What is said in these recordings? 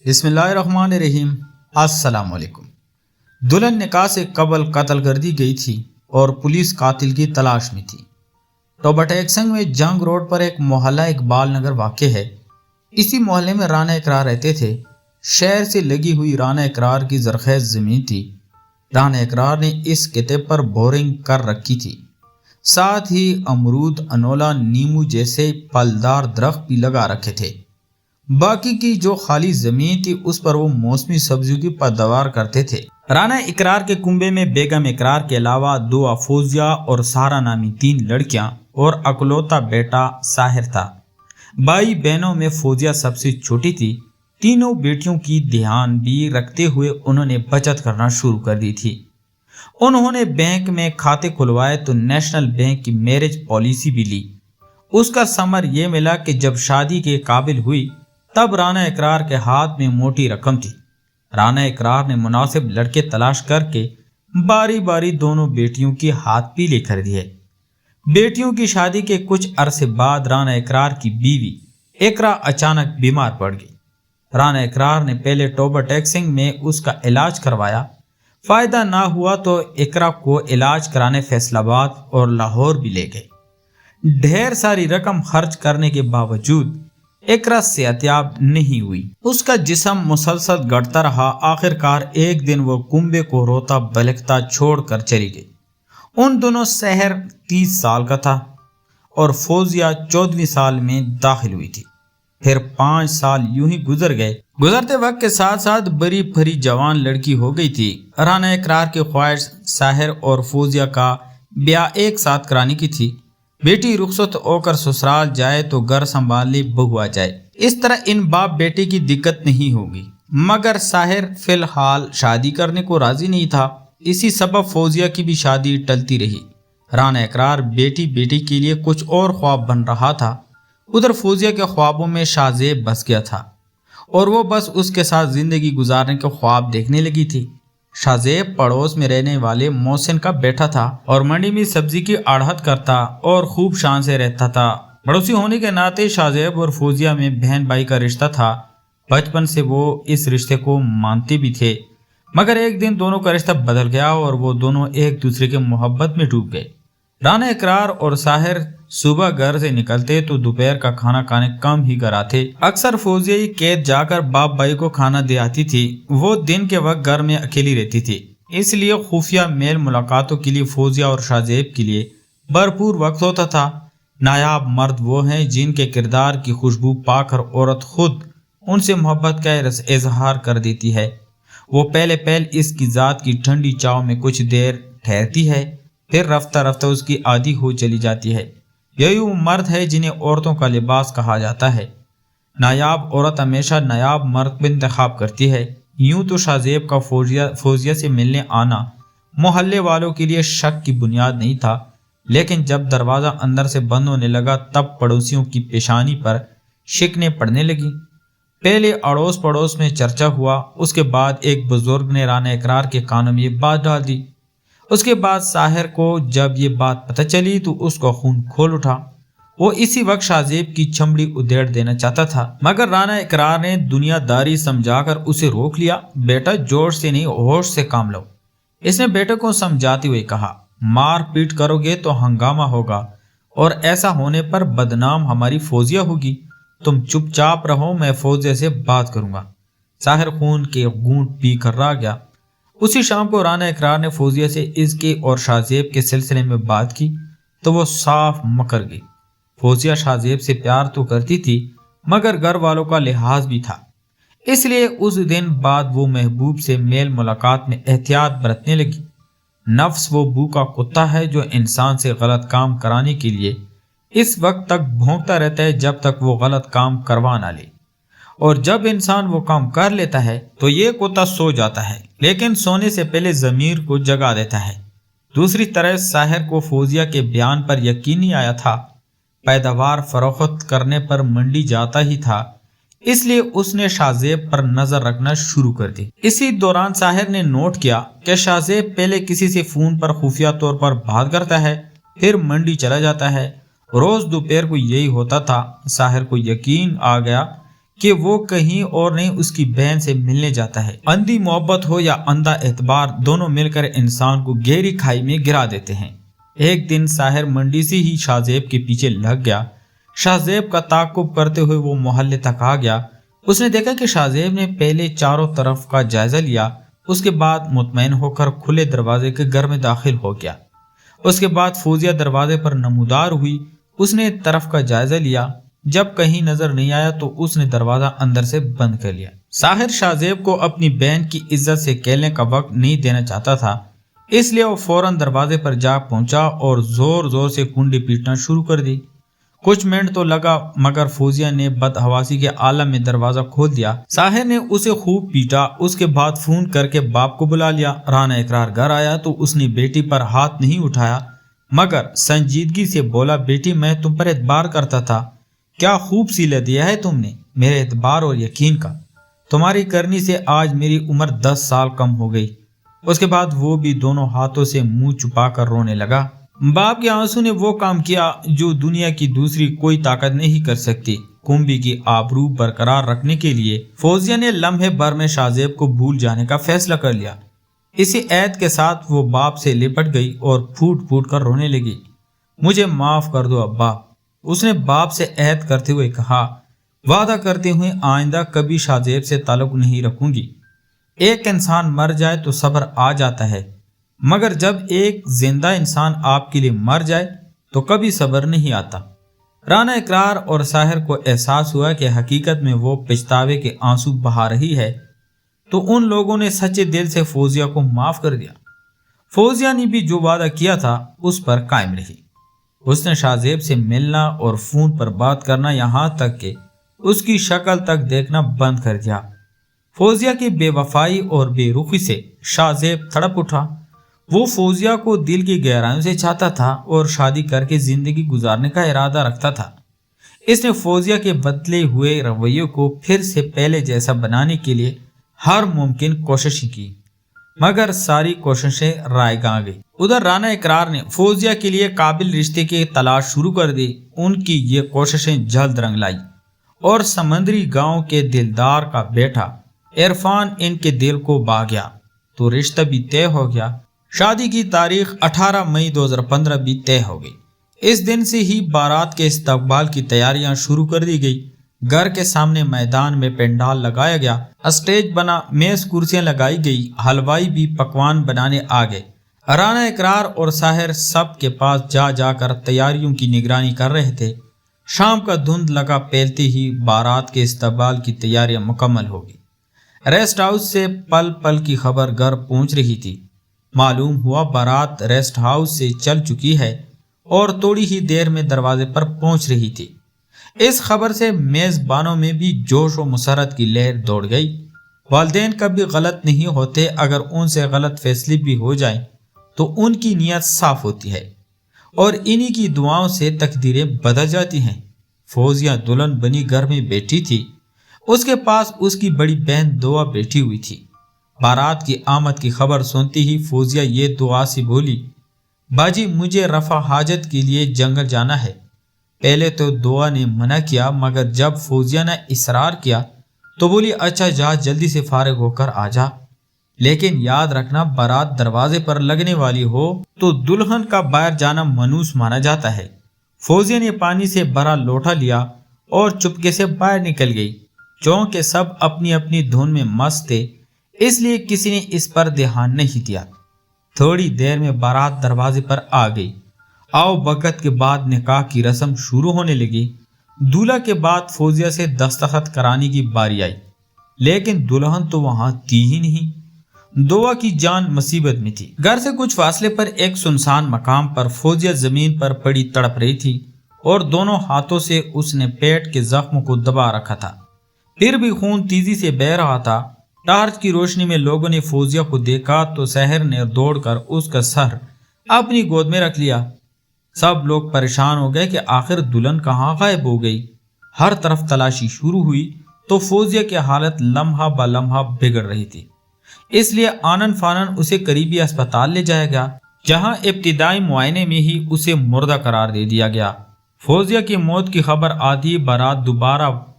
بسم اللہ الرحمن الرحیم۔ السلام علیکم۔ دلہن نکاح سے قبل قتل کر دی گئی تھی اور پولیس قاتل کی تلاش میں تھی۔ ٹوبہ ٹیکسنگ میں جنگ روڈ پر ایک محلہ اقبال نگر واقع ہے۔ اسی محلے میں رانا اقرار رہتے تھے۔ شہر سے لگی ہوئی رانا اقرار کی زرخیز زمین تھی۔ رانا اقرار نے اس خطے پر بورنگ کر رکھی تھی، ساتھ ہی امرود، انولا، نیمو جیسے پھلدار درخت بھی لگا رکھے تھے۔ باقی کی جو خالی زمین تھی اس پر وہ موسمی سبزیوں کی پیداوار کرتے تھے۔ رانا اقرار کے کنبے میں بیگم اقرار کے علاوہ 2 افوزیہ اور سارا نامی 3 لڑکیاں اور اکلوتا بیٹا ساحر تھا۔ بھائی بہنوں میں فوزیہ سب سے چھوٹی تھی۔ تینوں بیٹیوں کی دھیان بھی رکھتے ہوئے انہوں نے بچت کرنا شروع کر دی تھی۔ انہوں نے بینک میں کھاتے کھلوائے تو نیشنل بینک کی میرج پالیسی بھی لی۔ اس کا ثمر یہ ملا کہ جب شادی کے قابل ہوئی تب رانا اقرار کے ہاتھ میں موٹی رقم تھی۔ رانا اقرار نے مناسب لڑکے تلاش کر کے باری باری دونوں بیٹیوں کی ہاتھ پیلے کر دیے۔ بیٹیوں کی شادی کے کچھ عرصے بعد رانا اقرار کی بیوی اقرا اچانک بیمار پڑ گئی۔ رانا اقرار نے پہلے ٹوبہ ٹیکسنگ میں اس کا علاج کروایا، فائدہ نہ ہوا تو اقرا کو علاج کرانے فیصل آباد اور لاہور بھی لے گئے۔ ڈھیر ساری رقم خرچ کرنے کے باوجود اقرا صحتیاب نہیں ہوئی۔ اس کا جسم مسلسل گڑتا رہا۔ آخر کار ایک دن وہ کنبے کو روتا بلکتا چھوڑ کر چلی گئی۔ ان دونوں سحر 30 سال کا تھا اور فوزیہ 14ویں سال میں داخل ہوئی تھی۔ پھر 5 سال یوں ہی گزر گئے۔ گزرتے وقت کے ساتھ ساتھ بڑی پھری جوان لڑکی ہو گئی تھی۔ رانا اقرار کی خواہش ساحر اور فوزیہ کا بیاہ ایک ساتھ کرانے کی تھی۔ بیٹی رخصت ہو کر سسرال جائے تو گھر سنبھالنے بہو آ جائے، اس طرح ان باپ بیٹے کی دقت نہیں ہوگی۔ مگر ساحر فی الحال شادی کرنے کو راضی نہیں تھا۔ اسی سبب فوزیہ کی بھی شادی ٹلتی رہی۔ رانا اقرار بیٹی کے لیے کچھ اور خواب بن رہا تھا۔ ادھر فوزیہ کے خوابوں میں شاہ زیب بس گیا تھا اور وہ بس اس کے ساتھ زندگی گزارنے کے خواب دیکھنے لگی تھی۔ شاہ زیب پڑوس میں رہنے والے محسن کا بیٹا تھا اور منڈی میں سبزی کی آڑھت کرتا اور خوب شان سے رہتا تھا۔ پڑوسی ہونے کے ناطے شاہ زیب اور فوزیہ میں بہن بھائی کا رشتہ تھا۔ بچپن سے وہ اس رشتے کو مانتے بھی تھے، مگر ایک دن دونوں کا رشتہ بدل گیا اور وہ دونوں ایک دوسرے کے محبت میں ڈوب گئے۔ رانا اقرار اور ساحر صبح گھر سے نکلتے تو دوپہر کا کھانا کھانے کم ہی گھر آتے۔ اکثر فوزیہ ہی قید جا کر باپ بھائی کو کھانا دے آتی تھی۔ وہ دن کے وقت گھر میں اکیلی رہتی تھی، اس لیے خفیہ میل ملاقاتوں کے لیے فوزیہ اور شاہ زیب کے لیے بھرپور وقت ہوتا تھا۔ نایاب مرد وہ ہیں جن کے کردار کی خوشبو پا کر عورت خود ان سے محبت کا اظہار کر دیتی ہے۔ وہ پہلے اس کی ذات کی ٹھنڈی چاؤ میں کچھ دیر ٹھہرتی ہے، پھر رفتہ رفتہ اس کی عادی ہو چلی جاتی ہے۔ یہی وہ مرد ہے جنہیں عورتوں کا لباس کہا جاتا ہے۔ نایاب عورت ہمیشہ نایاب مرد کا انتخاب کرتی ہے۔ یوں تو شاہ زیب کا فوزیہ سے ملنے آنا محلے والوں کے لیے شک کی بنیاد نہیں تھا، لیکن جب دروازہ اندر سے بند ہونے لگا تب پڑوسیوں کی پیشانی پر شکنیں پڑنے لگی۔ پہلے اڑوس پڑوس میں چرچا ہوا، اس کے بعد ایک بزرگ نے رانا اقرار کے کانوں میں یہ بات ڈال دی۔ اس کے بعد ساحر کو جب یہ بات پتہ چلی تو اس کا خون کھول اٹھا۔ وہ اسی وقت شاہ زیب کی چمڑی ادھیڑ دینا چاہتا تھا، مگر رانا اقرار نے دنیا داری سمجھا کر اسے روک لیا۔ بیٹا جوش سے نہیں ہوش سے کام لو، اس نے بیٹے کو سمجھاتے ہوئے کہا۔ مار پیٹ کرو گے تو ہنگامہ ہوگا اور ایسا ہونے پر بدنام ہماری فوزیہ ہوگی۔ تم چپ چاپ رہو، میں فوزیہ سے بات کروں گا۔ ساحر خون کے گھونٹ پی کر رہ گیا۔ اسی شام کو رانا اقرار نے فوزیہ سے اس کے اور شاہ زیب کے سلسلے میں بات کی تو وہ صاف مکر گئی۔ فوزیہ شاہ زیب سے پیار تو کرتی تھی مگر گھر والوں کا لحاظ بھی تھا، اس لیے اس دن بعد وہ محبوب سے میل ملاقات میں احتیاط برتنے لگی۔ نفس وہ بھوکا کتا ہے جو انسان سے غلط کام کرانے کے لیے اس وقت تک بھونکتا رہتا ہے جب تک وہ غلط کام کروا نہ لے، اور جب انسان وہ کام کر لیتا ہے تو یہ کتا سو جاتا ہے، لیکن سونے سے پہلے ضمیر کو جگا دیتا ہے۔ دوسری طرح ساحر کو فوزیہ کے بیان پر یقین نہیں آیا تھا۔ پیداوار فروخت کرنے پر منڈی جاتا ہی تھا، اس لیے اس نے شاہ زیب پر نظر رکھنا شروع کر دی۔ اسی دوران ساحر نے نوٹ کیا کہ شاہ زیب پہلے کسی سے فون پر خفیہ طور پر بات کرتا ہے، پھر منڈی چلا جاتا ہے۔ روز دوپہر کو یہی ہوتا تھا۔ ساحر کو یقین آ گیا کہ وہ کہیں اور نہیں اس کی بہن سے ملنے جاتا ہے۔ اندھی محبت ہو یا اندھا اعتبار، دونوں مل کر انسان کو گہری کھائی میں گرا دیتے ہیں۔ ایک دن ساحر منڈی سے ہی شاہ زیب کے پیچھے لگ گیا۔ شاہ زیب کا تعاقب کرتے ہوئے وہ محلے تک آ گیا۔ اس نے دیکھا کہ شاہ زیب نے پہلے چاروں طرف کا جائزہ لیا، اس کے بعد مطمئن ہو کر کھلے دروازے کے گھر میں داخل ہو گیا۔ اس کے بعد فوزیہ دروازے پر نمودار ہوئی، اس نے طرف کا جائزہ لیا، جب کہیں نظر نہیں آیا تو اس نے دروازہ اندر سے بند کر لیا۔ ساحر شاہ زیب کو اپنی بہن کی عزت سے کھیلنے کا وقت نہیں دینا چاہتا تھا، اس لیے وہ فوراً دروازے پر جا پہنچا اور زور زور سے کنڈی پیٹنا شروع کر دی۔ کچھ منٹ تو لگا مگر فوزیہ نے بدحواسی کے عالم میں دروازہ کھول دیا۔ ساحر نے اسے خوب پیٹا، اس کے بعد فون کر کے باپ کو بلا لیا۔ رانا اقرار گھر آیا تو اس نے بیٹی پر ہاتھ نہیں اٹھایا مگر سنجیدگی سے بولا، بیٹی میں تم پر اعتبار کرتا تھا، کیا خوب سیلا دیا ہے تم نے میرے اعتبار اور یقین کا، تمہاری کرنی سے آج میری عمر 10 سال کم ہو گئی۔ اس کے بعد وہ بھی دونوں ہاتھوں سے منہ چھپا کر رونے لگا۔ باپ کے آنسو نے وہ کام کیا جو دنیا کی دوسری کوئی طاقت نہیں کر سکتی۔ کنبی کی آبرو برقرار رکھنے کے لیے فوزیہ نے لمحے بھر میں شاہ زیب کو بھول جانے کا فیصلہ کر لیا۔ اسی عہد کے ساتھ وہ باپ سے لپٹ گئی اور پھوٹ پھوٹ کر رونے لگی۔ مجھے معاف کر دو ابا، اس نے باپ سے عہد کرتے ہوئے کہا، وعدہ کرتے ہوئے آئندہ کبھی شاہ زیب سے تعلق نہیں رکھوں گی۔ ایک انسان مر جائے تو صبر آ جاتا ہے مگر جب ایک زندہ انسان آپ کے لیے مر جائے تو کبھی صبر نہیں آتا۔ رانا اقرار اور ساحر کو احساس ہوا کہ حقیقت میں وہ پچھتاوے کے آنسو بہا رہی ہے، تو ان لوگوں نے سچے دل سے فوزیہ کو معاف کر دیا۔ فوزیہ نے بھی جو وعدہ کیا تھا اس پر قائم رہی۔ اس نے شاہ زیب سے ملنا اور فون پر بات کرنا، یہاں تک کہ اس کی شکل تک دیکھنا بند کر دیا۔ فوزیہ کی بے وفائی اور بے رخی سے شاہ زیب تڑپ اٹھا۔ وہ فوزیہ کو دل کی گہرائیوں سے چاہتا تھا اور شادی کر کے زندگی گزارنے کا ارادہ رکھتا تھا۔ اس نے فوزیہ کے بدلے ہوئے رویے کو پھر سے پہلے جیسا بنانے کے لیے ہر ممکن کوششیں کی مگر ساری کوششیں رائیگاں گئی۔ ادھر رانا اقرار نے فوزیہ کے لیے قابل رشتے کی تلاش شروع کر دی۔ ان کی یہ کوششیں جلد رنگ لائی اور سمندری گاؤں کے دلدار کا بیٹا عرفان ان کے دل کو بھا گیا تو رشتہ بھی طے ہو گیا۔ شادی کی تاریخ 18 مئی 2015 بھی طے ہو گئی۔ اس دن سے ہی بارات کے استقبال کی تیاریاں شروع کر دی گئی۔ گھر کے سامنے میدان میں پنڈال لگایا گیا، اسٹیج بنا، میز کرسیاں لگائی گئی، حلوائی بھی پکوان بنانے آ گئے۔ رانا اقرار اور ساحر سب کے پاس جا جا کر تیاریوں کی نگرانی کر رہے تھے۔ شام کا دھند لگا پھیلتے ہی بارات کے استقبال کی تیاریاں مکمل ہو گئی۔ ریسٹ ہاؤس سے پل پل کی خبر گھر پہنچ رہی تھی۔ معلوم ہوا بارات ریسٹ ہاؤس سے چل چکی ہے اور تھوڑی ہی دیر میں دروازے پر پہنچ رہی تھی۔ اس خبر سے میزبانوں میں بھی جوش و مسرت کی لہر دوڑ گئی۔ والدین کبھی غلط نہیں ہوتے، اگر ان سے غلط فیصلے بھی ہو جائیں تو ان کی نیت صاف ہوتی ہے اور انہی کی دعاؤں سے تقدیریں بدل جاتی ہیں۔ فوزیہ دلہن بنی گھر میں بیٹھی تھی، اس کے پاس اس کی بڑی بہن دعا بیٹھی ہوئی تھی۔ بارات کی آمد کی خبر سنتی ہی فوزیہ یہ دعا سے بولی، باجی مجھے رفع حاجت کے لیے جنگل جانا ہے۔ پہلے تو دعا نے منع کیا مگر جب فوزیہ نے اصرار کیا تو بولی، اچھا جا جلدی سے فارغ ہو کر آ جا، لیکن یاد رکھنا بارات دروازے پر لگنے والی ہو تو دلہن کا باہر جانا منوس مانا جاتا ہے۔ فوزیہ نے پانی سے بھرا لوٹا لیا اور چپکے سے باہر نکل گئی۔ چونکہ سب اپنی اپنی دھن میں مست تھے اس لیے کسی نے اس پر دھیان نہیں دیا۔ تھوڑی دیر میں بارات دروازے پر آ گئی۔ آؤ بھگت کے بعد نکاح کی رسم شروع ہونے لگی۔ دولہا کے بعد فوزیہ سے دستخط کرانے کی باری آئی لیکن دلہن تو وہاں تھی ہی نہیں۔ دعا کی جان مصیبت میں تھی۔ گھر سے کچھ فاصلے پر ایک سنسان مقام پر فوزیہ زمین پر پڑی تڑپ رہی تھی اور دونوں ہاتھوں سے اس نے پیٹ کے زخم کو دبا رکھا تھا، پھر بھی خون تیزی سے بہہ رہا تھا۔ ٹارچ کی روشنی میں لوگوں نے فوزیہ کو دیکھا تو ساحر نے دوڑ کر اس کا سر اپنی گود میں رکھ لیا۔ سب لوگ پریشان ہو گئے کہ آخر دلہن کہاں غائب ہو گئی۔ ہر طرف تلاشی شروع ہوئی تو فوزیہ کی حالت لمحہ بہ لمحہ بگڑ رہی تھی، اس لیے آنن فانن اسے قریبی اسپتال لے جایا گیا، جہاں ابتدائی معائنے میں ہی اسے مردہ قرار دے دیا گیا۔ فوزیہ کی موت کی خبر آتی بارات دوبارہ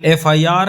FIR